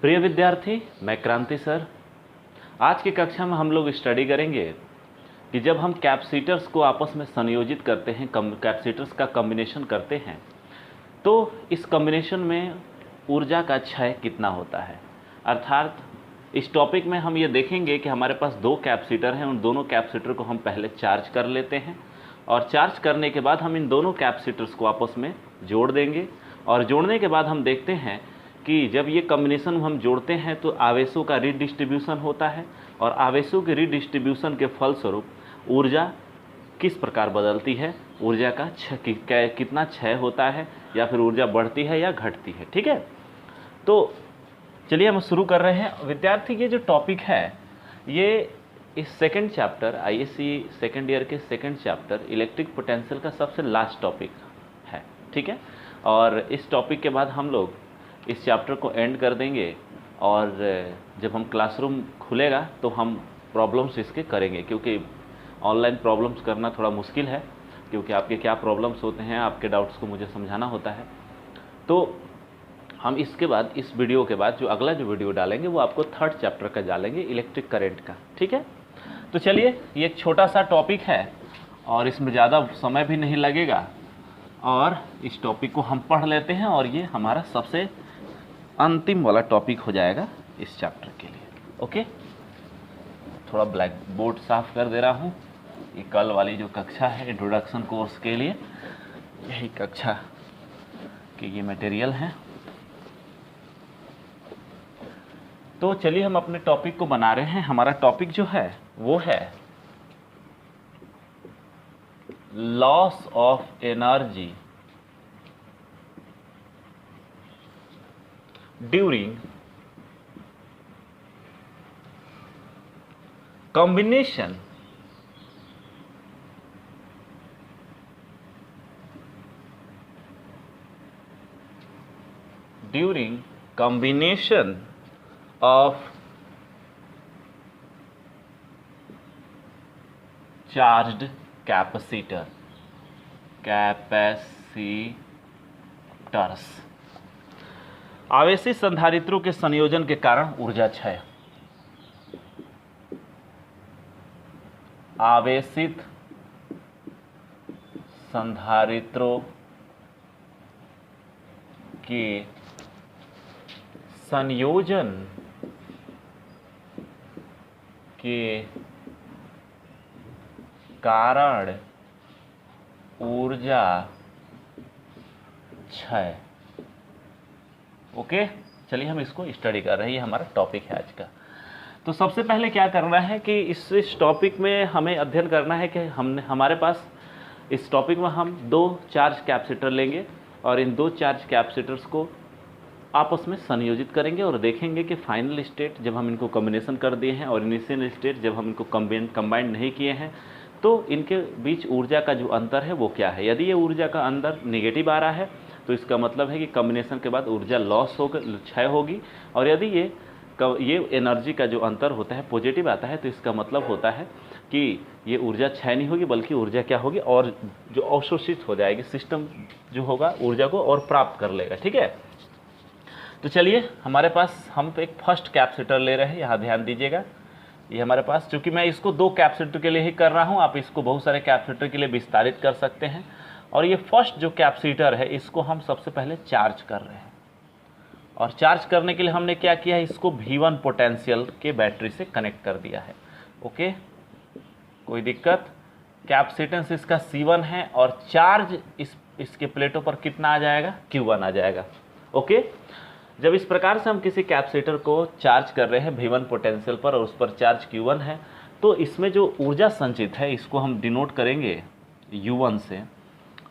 प्रिय विद्यार्थी, मैं क्रांति सर। आज की कक्षा में हम लोग स्टडी करेंगे कि जब हम कैपेसिटर्स को आपस में संयोजित करते हैं, कैपेसिटर्स का कॉम्बिनेशन करते हैं, तो इस कॉम्बिनेशन में ऊर्जा का क्षय कितना होता है। अर्थात इस टॉपिक में हम ये देखेंगे कि हमारे पास दो कैपेसिटर हैं, उन दोनों कैपेसिटर को हम पहले चार्ज कर लेते हैं और चार्ज करने के बाद हम इन दोनों कैपेसिटर्स को आपस में जोड़ देंगे और जोड़ने के बाद हम देखते हैं कि जब ये कॉम्बिनेशन हम जोड़ते हैं तो आवेशों का रीडिस्ट्रीब्यूशन होता है और आवेशों के रीडिस्ट्रीब्यूशन के फलस्वरूप ऊर्जा किस प्रकार बदलती है, ऊर्जा का कितना क्षय होता है या फिर ऊर्जा बढ़ती है या घटती है। ठीक है, तो चलिए हम शुरू कर रहे हैं। विद्यार्थी, ये जो टॉपिक है ये इस second chapter ISC second year के सेकंड चैप्टर इलेक्ट्रिक पोटेंशियल का सबसे लास्ट टॉपिक है। ठीक है, और इस टॉपिक के बाद हम लोग इस चैप्टर को एंड कर देंगे और जब हम क्लासरूम खुलेगा तो हम प्रॉब्लम्स इसके करेंगे, क्योंकि ऑनलाइन प्रॉब्लम्स करना थोड़ा मुश्किल है, क्योंकि आपके क्या प्रॉब्लम्स होते हैं, आपके डाउट्स को मुझे समझाना होता है। तो हम इसके बाद, इस वीडियो के बाद जो अगला जो वीडियो डालेंगे वो आपको थर्ड चैप्टर का डालेंगे, इलेक्ट्रिक करंट का। ठीक है, तो चलिए, ये एक छोटा सा टॉपिक है और इसमें ज़्यादा समय भी नहीं लगेगा और इस टॉपिक को हम पढ़ लेते हैं और ये हमारा सबसे अंतिम वाला टॉपिक हो जाएगा इस चैप्टर के लिए। ओके, थोड़ा ब्लैक बोर्ड साफ कर दे रहा हूँ। ये कल वाली जो कक्षा है इंट्रोडक्शन कोर्स के लिए, यही कक्षा के ये मटेरियल हैं। तो चलिए हम अपने टॉपिक को बना रहे हैं। हमारा टॉपिक जो है वो है loss of energy during combination of charged capacitors। आवेशित संधारित्रों के संयोजन के कारण ऊर्जा क्षय। आवेशित संधारित्रों के संयोजन के कारण ऊर्जा क्षय। ओके, चलिए हम इसको स्टडी कर रहे हैं, ये हमारा टॉपिक है आज का। तो सबसे पहले क्या करना है कि इस टॉपिक में हमें अध्ययन करना है कि हमारे पास इस टॉपिक में हम दो चार्ज कैपेसिटर लेंगे और इन दो चार्ज कैपेसिटर्स को आपस में संयोजित करेंगे और देखेंगे कि फाइनल स्टेट जब हम इनको कॉम्बिनेशन कर दिए हैं और इनिशियल स्टेट जब हम इनको कंबाइन नहीं किए हैं तो इनके बीच ऊर्जा का जो अंतर है वो क्या है। यदि ये ऊर्जा का अंतर निगेटिव आ रहा है तो इसका मतलब है कि कॉम्बिनेशन के बाद ऊर्जा लॉस होकर क्षय होगी, और यदि ये एनर्जी का जो अंतर होता है पॉजिटिव आता है तो इसका मतलब होता है कि ये ऊर्जा क्षय नहीं होगी बल्कि ऊर्जा क्या होगी, और जो अवशोषित हो जाएगी, सिस्टम जो होगा ऊर्जा को और प्राप्त कर लेगा। ठीक है, तो चलिए हमारे पास हम तो एक फर्स्ट कैपेसिटर ले रहे हैं, यहाँ ध्यान दीजिएगा। ये हमारे पास, चूँकि मैं इसको दो कैपेसिटर के लिए ही कर रहा हूँ, आप इसको बहुत सारे कैपेसिटर के लिए विस्तारित कर सकते हैं। और ये फर्स्ट जो कैपेसिटर है इसको हम सबसे पहले चार्ज कर रहे हैं और चार्ज करने के लिए हमने क्या किया है, इसको V1 पोटेंशियल के बैटरी से कनेक्ट कर दिया है। ओके, कोई दिक्कत? कैपेसिटेंस इसका C1 है और चार्ज इसके प्लेटों पर कितना आ जाएगा, Q1 आ जाएगा। ओके, जब इस प्रकार से हम किसी कैपेसिटर को चार्ज कर रहे हैं V1 पोटेंशियल पर और उस पर चार्ज Q1 है, तो इसमें जो ऊर्जा संचित है इसको हम डिनोट करेंगे U1 से,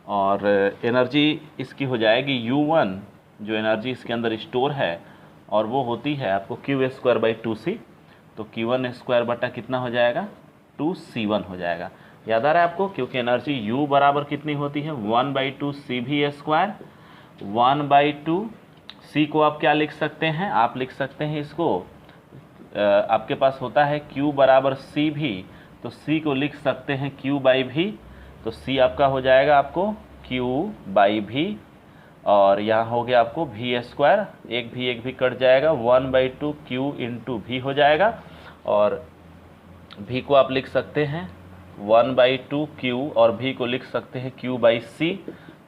और एनर्जी इसकी हो जाएगी U1, जो एनर्जी इसके अंदर स्टोर है, और वो होती है आपको Q²/2C। तो Q1² बटा कितना हो जाएगा, 2C1 हो जाएगा। याद आ रहा है आपको, क्योंकि एनर्जी U बराबर कितनी होती है, 1/2CV²। 1/2C को आप क्या लिख सकते हैं, आप लिख सकते हैं इसको, आपके पास होता है Q बराबर CV, तो C को लिख सकते हैं Q/V। तो C आपका हो जाएगा आपको Q/V और यहाँ हो गया आपको वी स्क्वायर, एक भी कट जाएगा, 1/2 क्यू इंटू वी हो जाएगा। और वी को आप लिख सकते हैं 1/2 क्यू, और वी को लिख सकते हैं Q by C,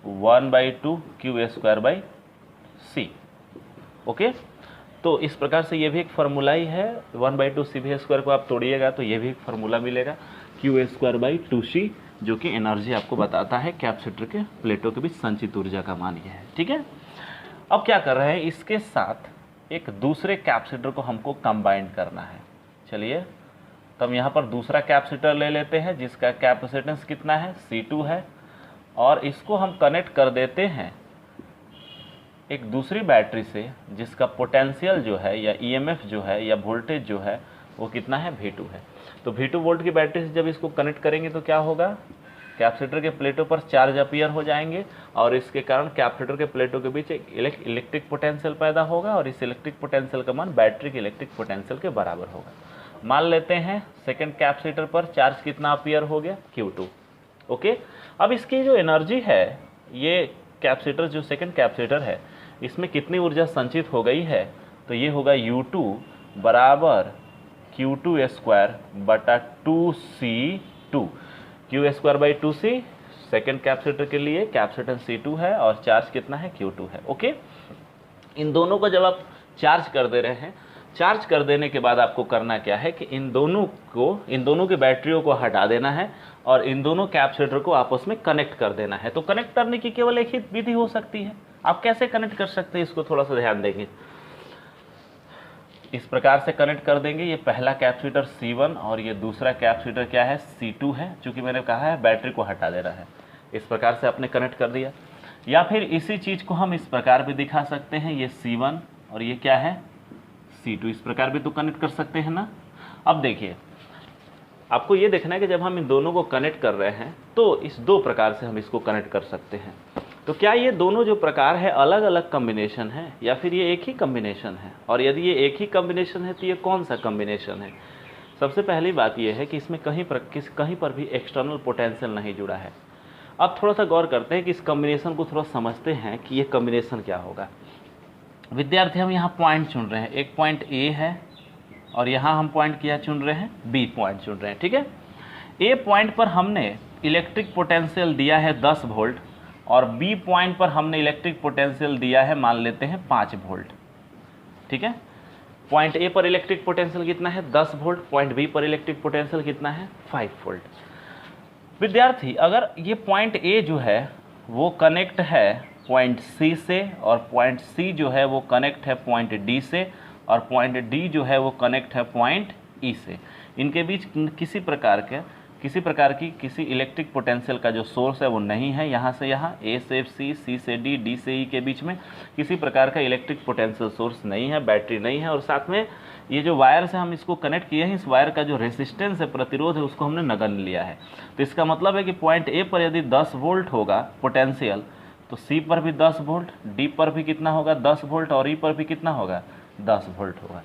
1/2 Q square by C. Okay, तो इस प्रकार से ये भी एक फार्मूला ही है। 1/2 सी वी स्क्वायर को आप तोड़िएगा तो ये भी एक फार्मूला मिलेगा, क्यू स्क्वायर बाई 2c, जो कि एनर्जी आपको बताता है कैपेसिटर के प्लेटों के बीच संचित ऊर्जा का मान ये है। ठीक है, अब क्या कर रहे हैं, इसके साथ एक दूसरे कैपेसिटर को हमको कंबाइन करना है। चलिए, तो हम यहाँ पर दूसरा कैपेसिटर ले लेते हैं जिसका कैपेसिटेंस कितना है, C2 है, और इसको हम कनेक्ट कर देते हैं एक दूसरी बैटरी से जिसका पोटेंशियल जो है या ईएमएफ जो है या वोल्टेज जो है वो कितना है, V2 है। तो V2 वोल्ट की बैटरी से जब इसको कनेक्ट करेंगे तो क्या होगा, कैपेसिटर के प्लेटों पर चार्ज अपीयर हो जाएंगे और इसके कारण कैपेसिटर के प्लेटों के बीच एक इलेक्ट्रिक पोटेंशियल पैदा होगा और इस इलेक्ट्रिक पोटेंशियल का मान बैटरी के इलेक्ट्रिक पोटेंशियल के बराबर होगा। मान लेते हैं सेकेंड कैपेसिटर पर चार्ज कितना अपीयर हो गया, Q2। ओके, अब इसकी जो एनर्जी है, ये कैपेसिटर जो सेकेंड कैपेसिटर है इसमें कितनी ऊर्जा संचित हो गई है, तो ये होगा U2 बराबर Q2 स्क्वायर बटा 2C2, Q square by 2C second capacitor के लिए कैपेसिटेंस C2 है और चार्ज कितना है, Q2 है। ओके, इन दोनों को जब आप चार्ज कर दे रहे हैं, चार्ज कर देने के बाद आपको करना क्या है कि इन दोनों की बैटरियों को हटा देना है और इन दोनों कैपेसिटर को आपस में कनेक्ट कर देना है। तो कनेक्ट करने की केवल एक ही विधि हो सकती है। आप कैसे कनेक्ट कर सकते हैं, इसको थोड़ा सा ध्यान देंगे। इस प्रकार से कनेक्ट कर देंगे, ये पहला कैपेसिटर C1 और ये दूसरा कैपेसिटर क्या है, C2 है, चूंकि मैंने कहा है बैटरी को हटा देना है। इस प्रकार से आपने कनेक्ट कर दिया। या फिर इसी चीज़ को हम इस प्रकार भी दिखा सकते हैं, ये C1 और ये क्या है, C2, इस प्रकार भी तो कनेक्ट कर सकते हैं ना। अब देखिए, आपको ये देखना है कि जब हम इन दोनों को कनेक्ट कर रहे हैं तो इस दो प्रकार से हम इसको कनेक्ट कर सकते हैं। तो क्या ये दोनों जो प्रकार है अलग अलग कॉम्बिनेशन है या फिर ये एक ही कॉम्बिनेशन है, और यदि ये एक ही कॉम्बिनेशन है तो ये कौन सा कॉम्बिनेशन है। सबसे पहली बात ये है कि इसमें कहीं पर भी एक्सटर्नल पोटेंशियल नहीं जुड़ा है। अब थोड़ा सा गौर करते हैं कि इस कॉम्बिनेशन को थोड़ा समझते हैं कि ये कॉम्बिनेशन क्या होगा। विद्यार्थी, हम यहाँ पॉइंट चुन रहे हैं, एक पॉइंट A है और यहाँ हम पॉइंट क्या चुन रहे हैं, B पॉइंट चुन रहे हैं। ठीक है, A पॉइंट पर हमने इलेक्ट्रिक पोटेंशियल दिया है 10 वोल्ट और B पॉइंट पर हमने इलेक्ट्रिक पोटेंशियल दिया है, मान लेते हैं 5 वोल्ट। ठीक है, पॉइंट A पर इलेक्ट्रिक पोटेंशियल कितना है, 10 वोल्ट, पॉइंट B पर इलेक्ट्रिक पोटेंशियल कितना है, 5 वोल्ट। विद्यार्थी, अगर ये पॉइंट A जो है वो कनेक्ट है पॉइंट C से और पॉइंट C जो है वो कनेक्ट है पॉइंट D से और पॉइंट D जो है वो कनेक्ट है पॉइंट E से, इनके बीच किसी इलेक्ट्रिक पोटेंशियल का जो सोर्स है वो नहीं है। यहाँ से यहाँ, A से C, C से D से E के बीच में किसी प्रकार का इलेक्ट्रिक पोटेंशियल सोर्स नहीं है, बैटरी नहीं है, और साथ में ये जो वायर से हम इसको कनेक्ट किए हैं, इस वायर का जो रेसिस्टेंस है, प्रतिरोध है, उसको हमने नगण्य लिया है। तो इसका मतलब है कि पॉइंट A पर यदि 10 वोल्ट होगा पोटेंशियल, तो C पर भी 10 वोल्ट, D पर भी कितना होगा, 10 वोल्ट, और E पर भी कितना होगा, 10 वोल्ट होगा।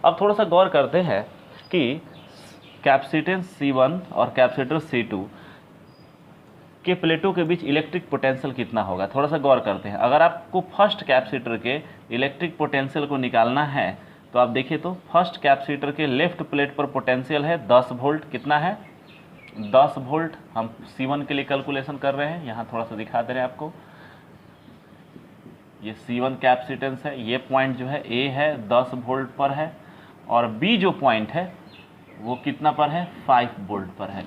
अब थोड़ा सा गौर करते हैं कि कैपेसिटर C1 और कैपेसिटर C2 के प्लेटों के बीच इलेक्ट्रिक पोटेंशियल कितना होगा। थोड़ा सा गौर करते हैं। अगर आपको फर्स्ट कैपेसिटर के इलेक्ट्रिक पोटेंशियल को निकालना है तो आप देखिए, तो फर्स्ट कैपेसिटर के लेफ्ट प्लेट पर पोटेंशियल है 10 वोल्ट, कितना है, 10 वोल्ट। हम C1 के लिए कैलकुलेशन कर रहे हैं, यहाँ थोड़ा सा दिखा दे रहे हैं आपको। ये C1 कैपेसिटेंस है, ये पॉइंट जो है A है 10 वोल्ट पर है, और B जो पॉइंट है वो कितना पर है, 5 वोल्ट पर है।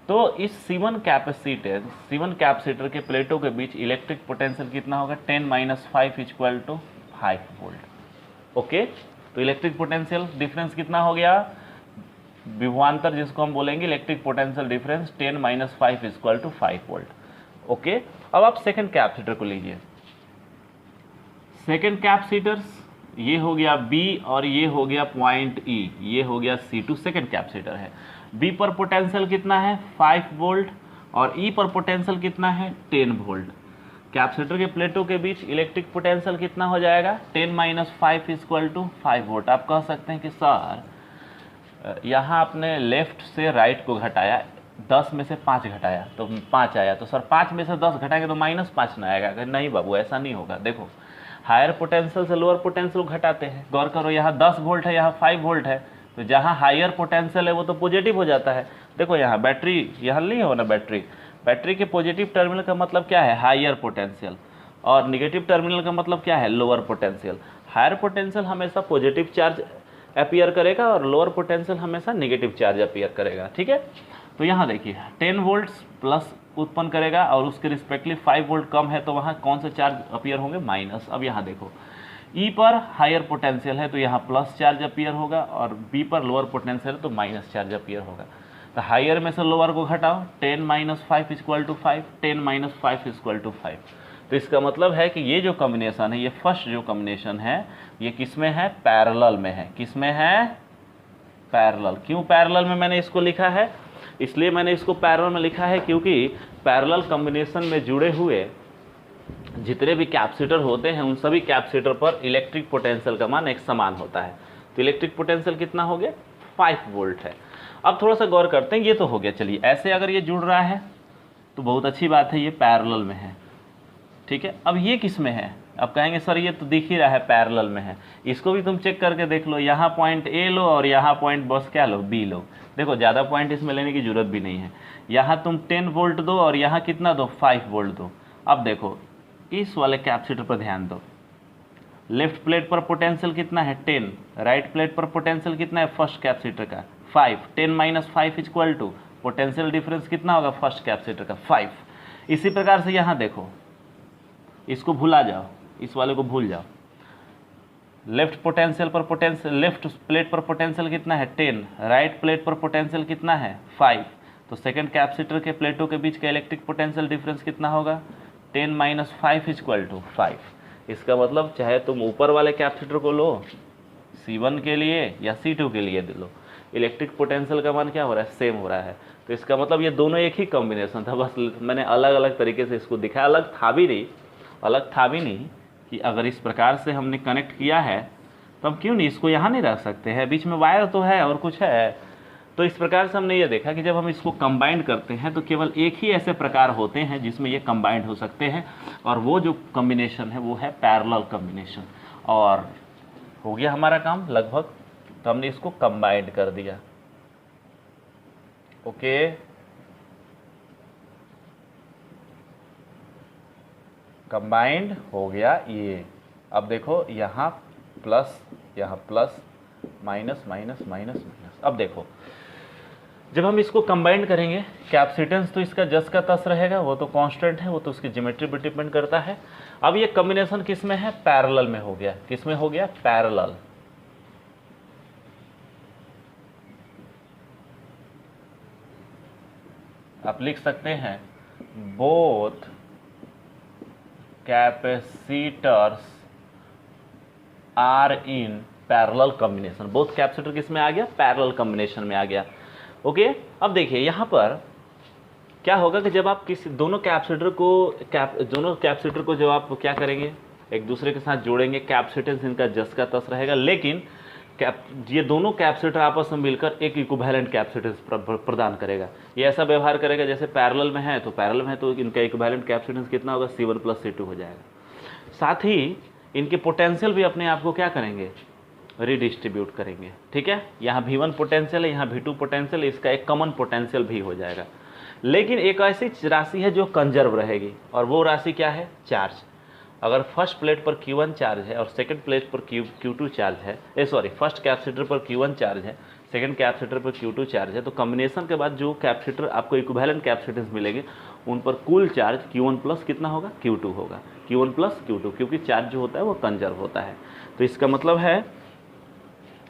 तो इस C1 कैपेसिटर के प्लेटों के बीच इलेक्ट्रिक पोटेंशियल कितना होगा, 10 - 5 = 5 वोल्ट। ओके, तो इलेक्ट्रिक पोटेंशियल डिफरेंस कितना हो गया, विभवांतर जिसको हम बोलेंगे electric potential difference, 10 - 5 = 5 volt. Okay, अब आप सेकेंड कैपेसिटर को लीजिए। सेकेंड कैपेसिटर्स, ये हो गया B और ये हो गया पॉइंट E, ये हो गया C2, सेकेंड कैपेसिटर है। B पर पोटेंशियल कितना है, 5 वोल्ट, और E पर पोटेंशियल कितना है, 10 वोल्ट। कैपेसिटर के प्लेटों के बीच इलेक्ट्रिक पोटेंशियल कितना हो जाएगा, 10 - 5 = 5 वोल्ट। आप कह सकते हैं कि सर यहाँ आपने लेफ्ट से राइट को घटाया, 10 में से 5 घटाया तो 5 आया, तो सर 5 में से 10 घटाएंगे तो -5 ना आएगा। नहीं बाबू, ऐसा नहीं होगा। देखो, हायर पोटेंशियल से लोअर पोटेंशियल घटाते हैं। गौर करो, यहाँ 10 वोल्ट है, यहाँ 5 वोल्ट है, तो जहाँ हायर पोटेंशियल है वो तो पॉजिटिव हो जाता है। देखो यहाँ बैटरी, यहाँ नहीं हो ना बैटरी के पॉजिटिव टर्मिनल का मतलब क्या है? हायर पोटेंशियल, और निगेटिव टर्मिनल का मतलब क्या है? Lower potential. हायर पोटेंशियल हमेशा पॉजिटिव चार्ज अपीयर करेगा और लोअर पोटेंशियल हमेशा नेगेटिव चार्ज अपीयर करेगा। ठीक है, तो यहाँ देखिए 10 वोल्ट्स प्लस उत्पन्न करेगा और उसके रिस्पेक्टली 5 वोल्ट कम है, तो वहाँ कौन से चार्ज अपीयर होंगे? माइनस। अब यहाँ देखो, ई पर हायर पोटेंशियल है तो यहाँ प्लस चार्ज अपीयर होगा, और बी पर लोअर पोटेंशियल है तो माइनस चार्ज अपीयर होगा। तो हायर में से लोअर को घटाओ, 10 - 5 = 5, 10 - 5 = 5। तो इसका मतलब है कि ये जो कॉम्बिनेशन है, ये फर्स्ट जो कॉम्बिनेशन है, ये किस में है? पैरेलल में है। किस में है? पैरेलल। क्यों पैरेलल में मैंने इसको लिखा है? इसलिए मैंने इसको पैरेलल में लिखा है क्योंकि पैरेलल कॉम्बिनेशन में जुड़े हुए जितने भी कैपेसिटर होते हैं, उन सभी कैपेसिटर पर इलेक्ट्रिक पोटेंशियल का मान एक समान होता है। तो इलेक्ट्रिक पोटेंशियल कितना हो गया? 5 वोल्ट है। अब थोड़ा सा गौर करते हैं, ये तो हो गया। चलिए, ऐसे अगर ये जुड़ रहा है तो बहुत अच्छी बात है, ये पैरेलल में है। ठीक है, अब ये किस में है? अब कहेंगे सर ये तो दिख ही रहा है पैरेलल में है। इसको भी तुम चेक करके देख लो, यहाँ पॉइंट ए लो और यहाँ पॉइंट बस क्या लो? बी लो। देखो, ज़्यादा पॉइंट इसमें लेने की जरूरत भी नहीं है। यहाँ तुम 10 वोल्ट दो और यहाँ कितना दो? 5 वोल्ट दो। अब देखो, इस वाले कैपेसिटर पर ध्यान दो। लेफ्ट प्लेट पर पोटेंशियल कितना है? 10। राइट प्लेट पर पोटेंशियल कितना है फर्स्ट कैपेसिटर का? 5। 10 - 5 = पोटेंशियल डिफरेंस कितना होगा फर्स्ट कैपेसिटर का? 5। इसी प्रकार से यहाँ देखो, इसको भुला जाओ, इस वाले को भूल जाओ। लेफ्ट प्लेट पर पोटेंशियल कितना है? 10। राइट प्लेट पर पोटेंशियल कितना है? 5। तो सेकंड कैपेसिटर के प्लेटों के बीच का इलेक्ट्रिक पोटेंशियल डिफरेंस कितना होगा? 10 - 5 = 5। इसका मतलब चाहे तुम ऊपर वाले कैपेसिटर को लो C1 के लिए या C2 के लिए लो, इलेक्ट्रिक पोटेंशियल का मान क्या हो रहा है? सेम हो रहा है। तो इसका मतलब ये दोनों एक ही कॉम्बिनेशन था, बस मैंने अलग अलग तरीके से इसको दिखाया। अलग था भी नहीं कि अगर इस प्रकार से हमने कनेक्ट किया है तो हम क्यों नहीं इसको यहाँ नहीं रख सकते हैं? बीच में वायर तो है और कुछ है। तो इस प्रकार से हमने ये देखा कि जब हम इसको कंबाइंड करते हैं तो केवल एक ही ऐसे प्रकार होते हैं जिसमें ये कंबाइंड हो सकते हैं, और वो जो कॉम्बिनेशन है वो है पैरेलल कॉम्बिनेशन। और हो गया हमारा काम लगभग, तो हमने इसको कंबाइंड कर दिया। ओके, कंबाइंड हो गया ये। अब देखो, यहाँ प्लस, यहाँ plus, minus minus minus minus. अब देखो, जब हम इसको कंबाइंड करेंगे, कैपेसिटेंस तो इसका जस का तस रहेगा, वो तो कांस्टेंट है, वो तो उसकी ज्योमेट्री पर डिपेंड करता है। अब ये कॉम्बिनेशन किस में है? पैरेलल में हो गया। किस में हो गया? पैरेलल। आप लिख सकते हैं both capacitors are in parallel combination. Both capacitor किस में आ गया? पैरेलल कॉम्बिनेशन में आ गया। ओके, अब देखिए यहाँ पर क्या होगा कि जब आप किसी दोनों कैपेसिटर को जब आप क्या करेंगे, एक दूसरे के साथ जोड़ेंगे, कैपेसिटेंस इनका जस का तस रहेगा, लेकिन ये दोनों कैपेसिटर आपस में मिलकर एक इक्विवेलेंट कैपेसिटेंस प्रदान करेगा। ये ऐसा व्यवहार करेगा जैसे पैरेलल में है, तो पैरेलल में है तो इनका इक्विवेलेंट कैपेसिटेंस कितना होगा? C1 + C2 हो जाएगा। साथ ही इनके पोटेंशियल भी अपने आप को क्या करेंगे? रिडिस्ट्रीब्यूट करेंगे। ठीक है, यहाँ V1 पोटेंशियल है, यहाँ V2 पोटेंशियल है, इसका एक कॉमन पोटेंशियल भी हो जाएगा। लेकिन एक ऐसी राशि है जो कंजर्व रहेगी, और वो राशि क्या है? चार्ज। अगर फर्स्ट प्लेट पर Q1 चार्ज है और सेकंड प्लेट पर Q2 चार्ज है, फर्स्ट कैपेसिटर पर Q1 चार्ज है, सेकंड कैपेसिटर पर Q2 चार्ज है, तो कॉम्बिनेशन के बाद जो कैपेसिटर आपको इक्विवेलेंट कैपेसिटेंस मिलेंगे, उन पर कुल चार्ज Q1 प्लस कितना होगा? Q2 होगा। Q1 प्लस Q2, क्योंकि चार्ज जो होता है वो कंजर्व होता है। तो इसका मतलब है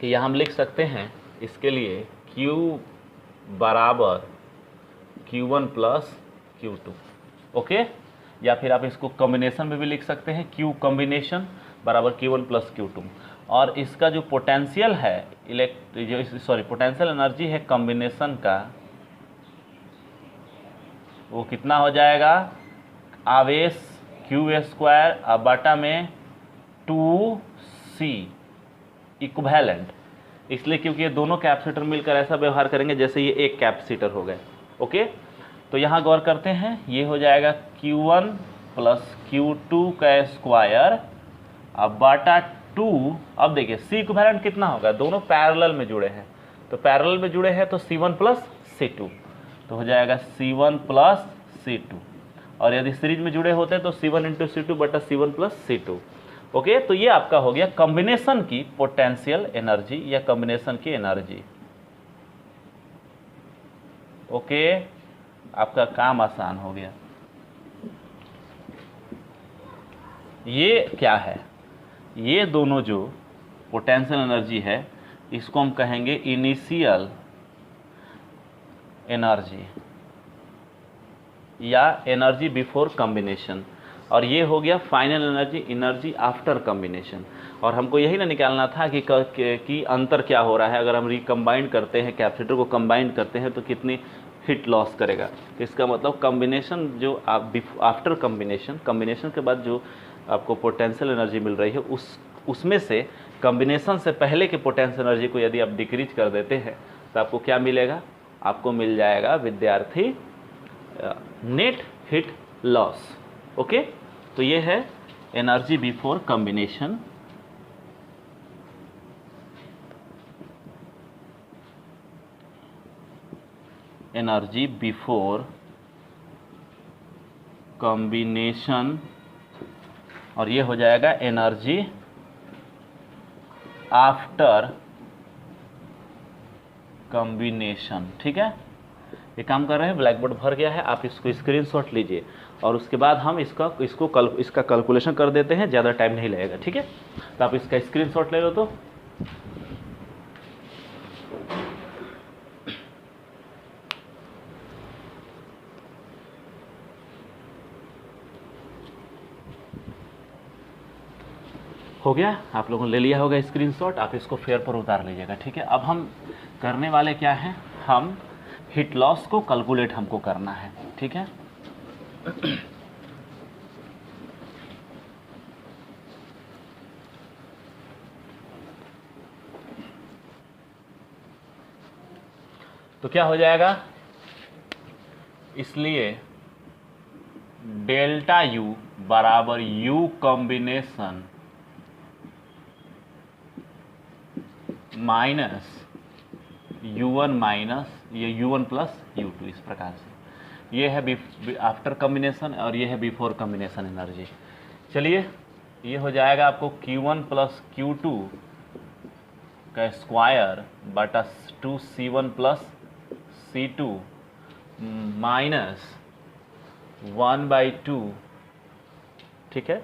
कि यहाँ हम लिख सकते हैं इसके लिए Q बराबर Q1 प्लस Q2। ओके, या फिर आप इसको कॉम्बिनेशन में भी लिख सकते हैं, Q कॉम्बिनेशन बराबर Q1 प्लस Q2। और इसका जो पोटेंशियल है पोटेंशियल एनर्जी है कॉम्बिनेशन का, वो कितना हो जाएगा? आवेश Q² बटा में 2C इक्विवेलेंट। इसलिए क्योंकि ये दोनों कैपेसिटर मिलकर ऐसा व्यवहार करेंगे जैसे ये एक कैपेसिटर हो गए। ओके, तो यहाँ गौर करते हैं, ये हो जाएगा Q1 प्लस Q2 का स्क्वायर अब बटा 2। अब देखिए C इक्विवेलेंट कितना होगा, दोनों पैरेलल में जुड़े हैं, तो पैरेलल में जुड़े हैं तो C1 प्लस C2, तो हो जाएगा C1 प्लस C2, और यदि सीरीज में जुड़े होते हैं तो C1 इंटू C2 बटा C1 प्लस C2। ओके, तो ये आपका हो गया कॉम्बिनेशन की पोटेंशियल एनर्जी या कॉम्बिनेशन की एनर्जी। ओके, आपका काम आसान हो गया। ये क्या है, ये दोनों जो पोटेंशियल एनर्जी है इसको हम कहेंगे इनिशियल एनर्जी या एनर्जी बिफोर कॉम्बिनेशन, और ये हो गया final energy, energy after combination. और हमको यही ना निकालना था कि अंतर क्या हो रहा है, अगर हम रिकम्बाइंड करते हैं, कैपेसिटर को कंबाइंड करते हैं तो कितनी हीट लॉस करेगा। तो इसका मतलब कॉम्बिनेशन जो आप आफ्टर कॉम्बिनेशन के बाद जो आपको पोटेंशियल एनर्जी मिल रही है उसमें से कॉम्बिनेशन से पहले के पोटेंशियल एनर्जी को यदि आप डिक्रीज कर देते हैं तो आपको क्या मिलेगा, आपको मिल जाएगा विद्यार्थी नेट हीट लॉस। ओके, तो ये है energy before combination. Energy before combination, और ये हो जाएगा एनर्जी आफ्टर कॉम्बिनेशन। ठीक है, ये काम कर रहे हैं, ब्लैक बोर्ड भर गया है, आप इसको स्क्रीनशॉट लीजिए और उसके बाद हम इसका कैलकुलेशन कर देते हैं, ज़्यादा टाइम नहीं लगेगा। ठीक है, तो आप इसका स्क्रीनशॉट ले लो। तो हो गया, आप लोगों ने ले लिया होगा स्क्रीनशॉट, आप इसको फेयर पर उतार लीजिएगा। ठीक है, अब हम करने वाले क्या हैं, हम हीट लॉस को कैलकुलेट हमको करना है। ठीक है, तो क्या हो जाएगा, इसलिए डेल्टा U बराबर U combination minus U1 minus ये U1 प्लस U2, इस प्रकार से। ये है आफ्टर कॉम्बिनेशन और ये है बिफोर कॉम्बिनेशन एनर्जी। चलिए, ये हो जाएगा आपको Q1 प्लस Q2 का स्क्वायर बटा 2C1 प्लस C2 माइनस 1/2। ठीक है,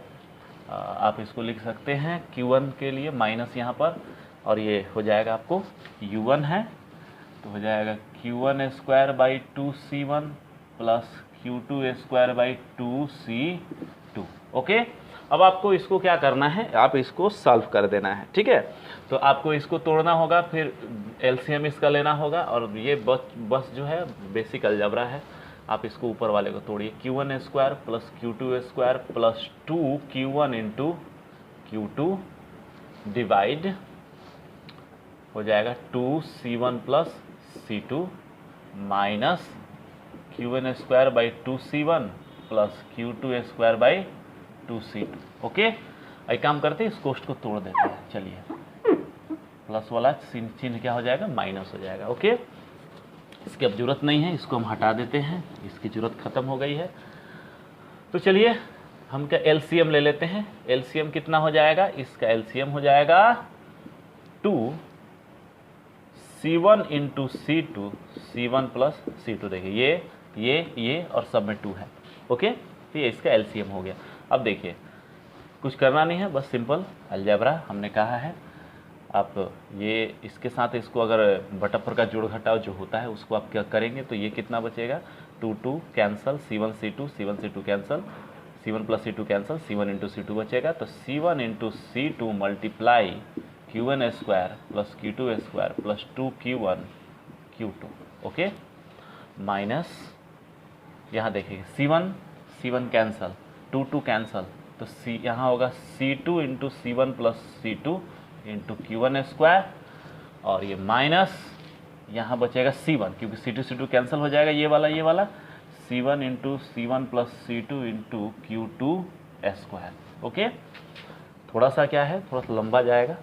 आप इसको लिख सकते हैं Q1 के लिए माइनस यहाँ पर, और ये हो जाएगा आपको U1 है, तो हो जाएगा Q1 square by 2C1 plus Q2 square by 2C2। Okay, अब आपको इसको क्या करना है, आप इसको सॉल्व कर देना है। ठीक है, तो आपको इसको तोड़ना होगा, फिर एलसीएम इसका लेना होगा, और ये बस जो है बेसिक अलजेब्रा है। आप इसको ऊपर वाले को तोड़िए, Q1 square plus Q2 square plus 2Q1 into Q2 divide हो जाएगा 2C1 plus C2 minus Q1 square by 2C1 plus Q2 square by 2C2। Okay, एक काम करते हैं, इस कोष्ट को तोड़ देते हैं। चलिए, प्लस वाला चिन्ह क्या हो जाएगा, माइनस हो जाएगा। ओके, इसकी अब जरूरत नहीं है, इसको हम हटा देते हैं, इसकी जरूरत खत्म हो गई है। तो चलिए हम क्या एलसीएम ले लेते हैं। एलसीएम कितना हो जाएगा, इसका एलसीएम हो जाएगा 2C1 into C2, C1 plus C2। देखिए ये और सब में 2 है। ओके, तो ये इसका एलसीएम हो गया। अब देखिए, कुछ करना नहीं है, बस सिंपल अलजेब्रा हमने कहा है। आप ये इसके साथ इसको अगर बटापर का जोड़ घटाव जो होता है उसको आप क्या करेंगे, तो ये कितना बचेगा, 2 cancel, C1 C2 cancel, C1 plus C2 cancel, C1 into C2 बचेगा। तो C1 into C2 multiply Q1 square plus Q2 square plus 2Q1 Q2। Okay, minus यहाँ देखिए C1 कैंसल, 2 कैंसल, तो यहाँ होगा C2 into C1 plus C2 into Q1 square, और ये minus यहाँ बचेगा C1, क्योंकि C2 कैंसिल हो जाएगा, ये वाला C1 into C1 plus C2 into Q2 square. Okay, थोड़ा सा क्या है, थोड़ा सा लंबा जाएगा,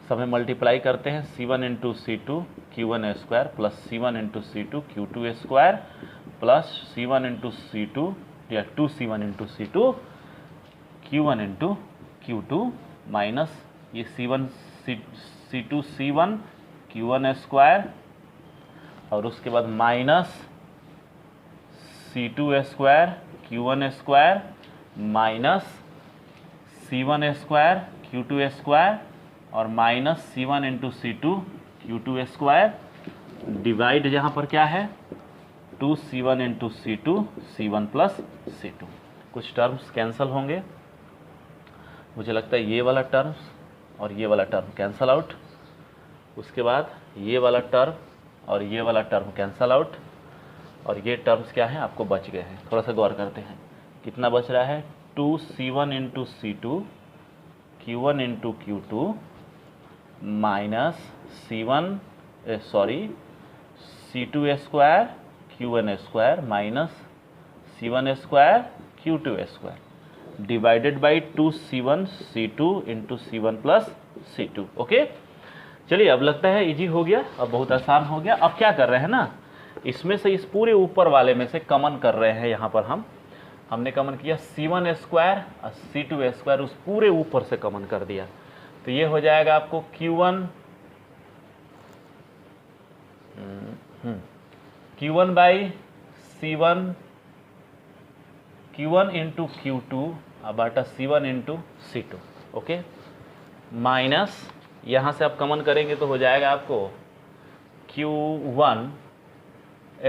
सब में मल्टीप्लाई करते हैं। C1 into C2 Q1 square plus C1 into C2 Q2 square plus C1 into C2 या 2C1 into C2 Q1 into Q2 minus ये C2 C1 Q1 स्क्वायर और उसके बाद minus C2 square Q1 square minus C1 square Q2 square और minus C1 into C2 Q2 square divide जहाँ पर क्या है 2C1 into C2 C1 plus C2। कुछ टर्म्स कैंसल होंगे, मुझे लगता है ये वाला टर्म्स और ये वाला टर्म कैंसल आउट, उसके बाद ये वाला टर्म और ये वाला टर्म कैंसल आउट, और ये टर्म्स क्या हैं आपको बच गए हैं। थोड़ा सा गौर करते हैं, कितना बच रहा है 2C1 into C2 Q1 into Q2 minus C2 square Q1 square minus C1 square Q2 square divided by 2C1 C2 into C1 plus C2। Okay, चलिए अब लगता है इजी हो गया, अब बहुत आसान हो गया। अब क्या कर रहे हैं ना, इसमें से इस पूरे ऊपर वाले में से कमन कर रहे हैं। यहाँ पर हमने कमन किया C1 स्क्वायर और C2 स्क्वायर, उस पूरे ऊपर से कमन कर दिया, तो ये हो जाएगा आपको Q1 by Q1 into Q2 Bata C1 into C2। Okay, minus यहाँ से आप कमन करेंगे तो हो जाएगा आपको Q1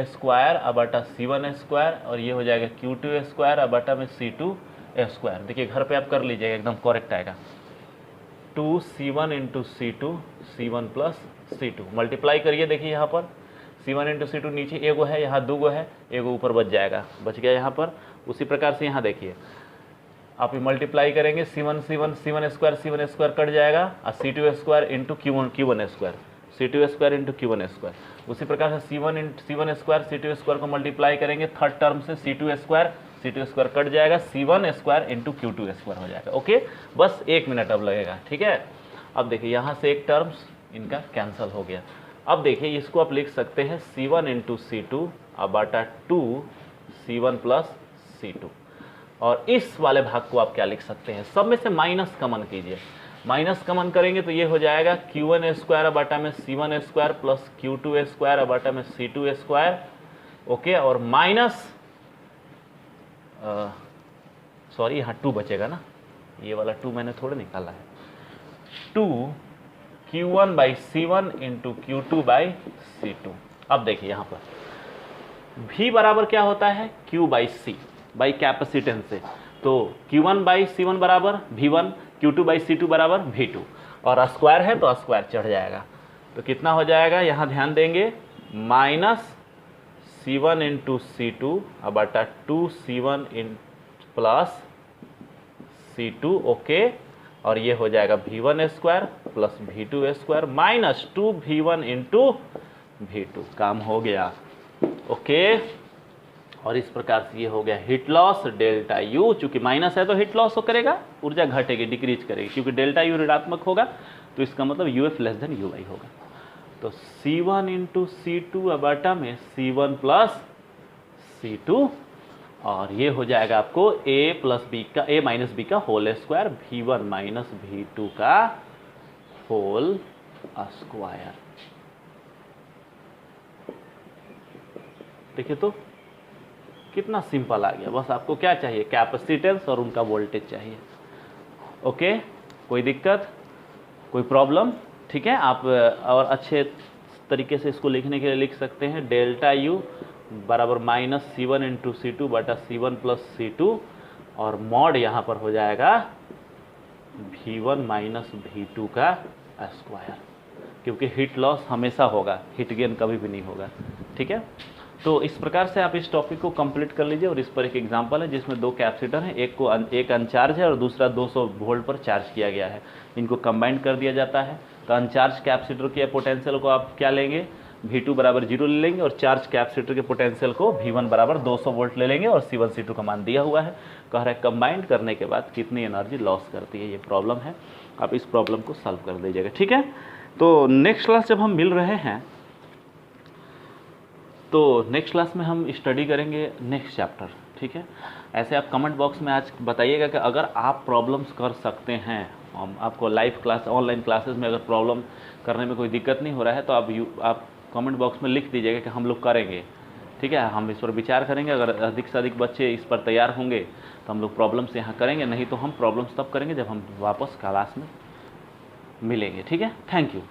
स्क्वायर अबाटा C1 स्क्वायर और ये हो जाएगा Q2 स्क्वायर अबाटा में C2 स्क्वायर। देखिए घर पे आप कर लीजिएगा, एकदम करेक्ट आएगा। 2C1 into C2 C1 plus C2 multiply करिए, देखिए यहाँ पर C1 इंटू C2 नीचे एगो है, यहाँ दूगो है, एगो ऊपर बच जाएगा, बच गया यहाँ पर। उसी प्रकार से यहाँ देखिए आप ये मल्टीप्लाई करेंगे C1 स्क्वायर कट जाएगा और C2 square into Q1 square, C2 square into Q1 square. उसी प्रकार से C1 स्क्वायर C2 स्क्वायर को मल्टीप्लाई करेंगे थर्ड टर्म से C2 स्क्वायर कट जाएगा, C1 square into Q2 square हो जाएगा। ओके, बस 1 मिनट अब लगेगा, ठीक है। अब देखिए यहाँ से एक टर्म्स इनका कैंसिल हो गया। अब देखिए इसको आप लिख सकते हैं C1 into C2 अबाटा 2 C1 plus C2, और इस वाले भाग को आप क्या लिख सकते हैं, सब में से माइनस कमन कीजिए। माइनस कमन करेंगे तो ये हो जाएगा Q1 स्क्वायर अबाटा में C1 square plus Q2 square अबाटा में C2 स्क्वायर। ओके, और माइनस सॉरी यहाँ 2 बचेगा ना, ये वाला 2 मैंने थोड़ा निकाला है, 2 Q1 by C1 into Q2 by C2। अब देखिए यहाँ पर V बराबर क्या होता है Q by C by capacitance से, तो Q1 बाई C1 बराबर V1, Q2 बाई C2 बराबर V2, और स्क्वायर है तो स्क्वायर चढ़ जाएगा, तो कितना हो जाएगा यहाँ ध्यान देंगे minus C1 into C2 अबाटा 2C1 in plus C2। Okay, और ये हो जाएगा V1 square plus V2 square minus 2V1 into V2। काम हो गया। ओके, और इस प्रकार से ये हो गया हीट लॉस डेल्टा यू, चूंकि माइनस है तो हीट लॉस हो करेगा, ऊर्जा घटेगी, डिक्रीज करेगी, क्योंकि डेल्टा यू ऋणात्मक होगा तो इसका मतलब UF लेस देन UI होगा। तो C1 इंटू C2 अबाटा में C1 प्लस C2, और ये हो जाएगा आपको A माइनस B का whole square, V1 minus V2 का होल स्क्वायर। देखिए तो कितना सिंपल आ गया। बस आपको क्या चाहिए, कैपेसिटेंस और उनका वोल्टेज चाहिए। ओके, कोई दिक्कत, कोई प्रॉब्लम? ठीक है, आप और अच्छे तरीके से इसको लिखने के लिए लिख सकते हैं डेल्टा यू बराबर माइनस C1 इंटू C2 बटा C1 प्लस C2, और मॉड यहाँ पर हो जाएगा V1 माइनस V2 का स्क्वायर, क्योंकि हीट लॉस हमेशा होगा, हीट गेन कभी भी नहीं होगा। ठीक है, तो इस प्रकार से आप इस टॉपिक को कंप्लीट कर लीजिए। और इस पर एक एग्जांपल है जिसमें 2 कैपेसिटर हैं, एक अनचार्ज है और दूसरा 200 वोल्ट पर चार्ज किया गया है। इनको कंबाइन कर दिया जाता है, तो अनचार्ज कैपेसिटर के पोटेंशियल को आप क्या लेंगे, V2 बराबर 0 ले लेंगे और चार्ज कैपेसिटर के पोटेंशियल को V1 बराबर 200 वोल्ट ले लेंगे और C1 C2 का मान दिया हुआ है। कह रहा है कंबाइंड करने के बाद कितनी एनर्जी लॉस करती है, ये प्रॉब्लम है। आप इस प्रॉब्लम को सॉल्व कर दीजिएगा, ठीक है। तो नेक्स्ट क्लास जब हम मिल रहे हैं तो नेक्स्ट क्लास में हम स्टडी करेंगे नेक्स्ट चैप्टर, ठीक है। ऐसे आप कमेंट बॉक्स में आज बताइएगा कि अगर आप प्रॉब्लम्स कर सकते हैं, आपको लाइव क्लास ऑनलाइन क्लासेस में अगर प्रॉब्लम करने में कोई दिक्कत नहीं हो रहा है तो आप कमेंट बॉक्स में लिख दीजिएगा कि हम लोग करेंगे, ठीक है। हम इस पर विचार करेंगे। अगर अधिक से अधिक बच्चे इस पर तैयार होंगे तो हम लोग प्रॉब्लम्स यहाँ करेंगे, नहीं तो हम प्रॉब्लम्स तब करेंगे जब हम वापस क्लास में मिलेंगे, ठीक है। Thank you.